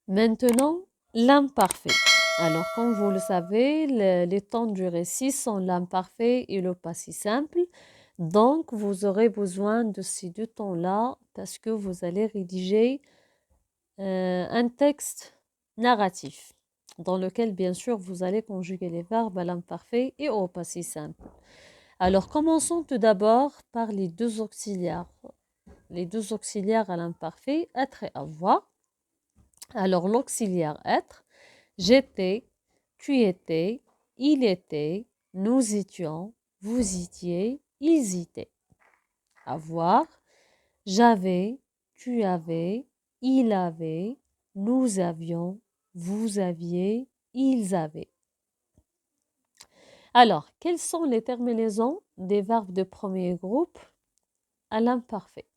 Maintenant, l'imparfait. Alors, comme vous le savez, les temps du récit sont l'imparfait et le passé simple. Donc, vous aurez besoin de ces deux temps-là parce que vous allez rédiger un texte narratif dans lequel, bien sûr, vous allez conjuguer les verbes à l'imparfait et au passé simple. Alors, commençons tout d'abord par les deux auxiliaires. Les deux auxiliaires à l'imparfait, être et avoir. Alors, l'auxiliaire être, j'étais, tu étais, il était, nous étions, vous étiez, ils étaient. Avoir, j'avais, tu avais, il avait, nous avions, vous aviez, ils avaient. Alors, quelles sont les terminaisons des verbes de premier groupe à l'imparfait?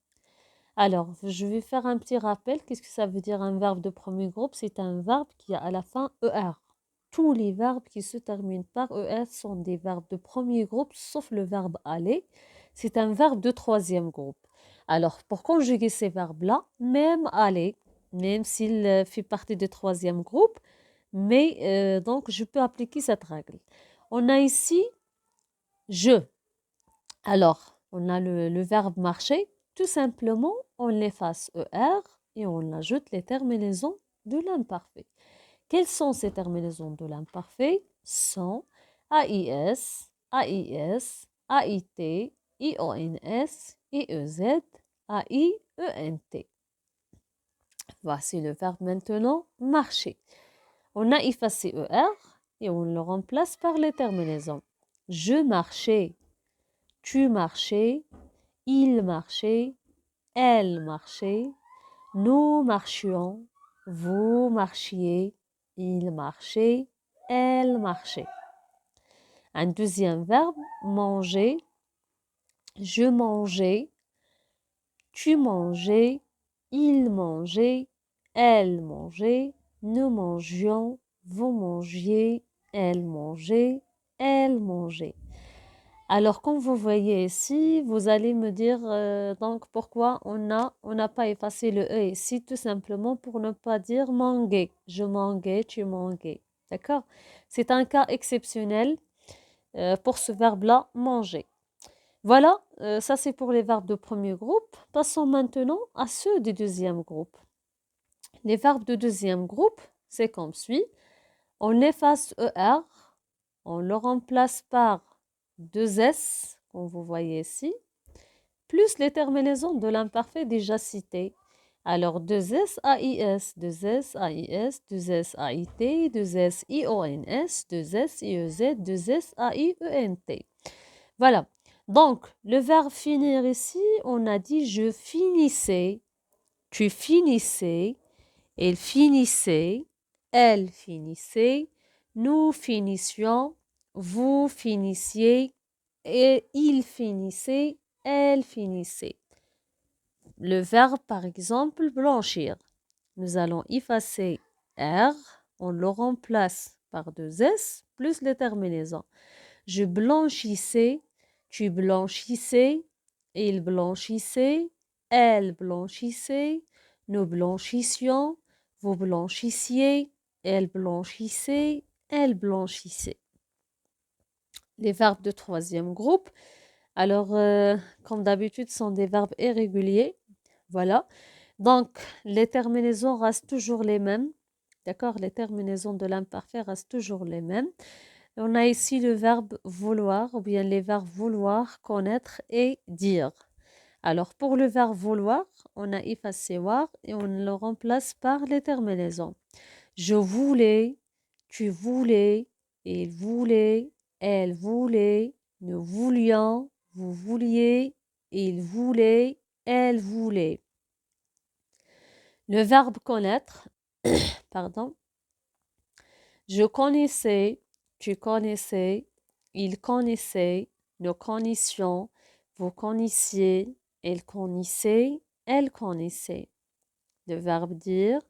Alors, je vais faire un petit rappel. Qu'est-ce que ça veut dire un verbe de premier groupe? C'est un verbe qui a à la fin ER. Tous les verbes qui se terminent par ER sont des verbes de premier groupe, sauf le verbe aller. C'est un verbe de troisième groupe. Alors, pour conjuguer ces verbes-là, même aller, même s'il fait partie du troisième groupe, mais donc je peux appliquer cette règle. On a ici je. Alors, on a le verbe marcher. Tout simplement, on l'efface ER et on ajoute les terminaisons de l'imparfait. Quelles sont ces terminaisons de l'imparfait? Sont AIS, AIS, AIT, IONS, IEZ, AIENT. Voici le verbe maintenant marcher. On a effacé ER et on le remplace par les terminaisons. Je marchais, tu marchais, il marchait, elle marchait, nous marchions, vous marchiez, il marchait, elle marchait. Un deuxième verbe, manger, je mangeais, tu mangeais, il mangeait, elle mangeait, nous mangions, vous mangiez, elle mangeait, elle mangeait. Alors, comme vous voyez ici, vous allez me dire donc pourquoi on n'a pas effacé le E ici, tout simplement pour ne pas dire manguer. Je manguais, tu manguais. D'accord? C'est un cas exceptionnel pour ce verbe-là, manger. Voilà, ça c'est pour les verbes de premier groupe. Passons maintenant à ceux du deuxième groupe. Les verbes de deuxième groupe, c'est comme suit. On efface ER, on le remplace par deux S, comme vous voyez ici, plus les terminaisons de l'imparfait déjà cité. Alors, 2S AIS, 2S AIS, 2S AIT, 2S IONS, 2S IEZ, 2S AIENT. Voilà. Donc, le verbe finir ici, on a dit je finissais, tu finissais, il finissait, elle finissait, nous finissions, vous finissiez, et il finissait, elle finissait. Le verbe, par exemple, blanchir. Nous allons effacer R, on le remplace par deux S plus les terminaisons. Je blanchissais, tu blanchissais, il blanchissait, elle blanchissait, nous blanchissions, vous blanchissiez, elle blanchissait, elle blanchissait. Les verbes de troisième groupe, alors comme d'habitude, sont des verbes irréguliers. Voilà. Donc, les terminaisons restent toujours les mêmes. D'accord? Les terminaisons de l'imparfait restent toujours les mêmes. On a ici le verbe vouloir ou bien les verbes vouloir, connaître et dire. Alors, pour le verbe vouloir, on a effacé war et on le remplace par les terminaisons. Je voulais, tu voulais, il voulait, elle voulait, nous voulions, vous vouliez, il voulait, elle voulait. Le verbe connaître, pardon. Je connaissais, tu connaissais, il connaissait, nous connaissions, vous connaissiez, il connaissait, elle connaissait. Le verbe dire,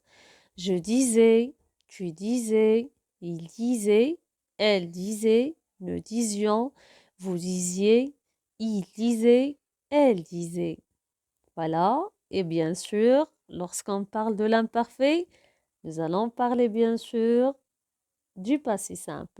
je disais, tu disais, il disait, elle disait, nous disions, vous disiez, il disait, elle disait. Voilà. Et bien sûr, lorsqu'on parle de l'imparfait, Nous allons parler bien sûr du passé simple.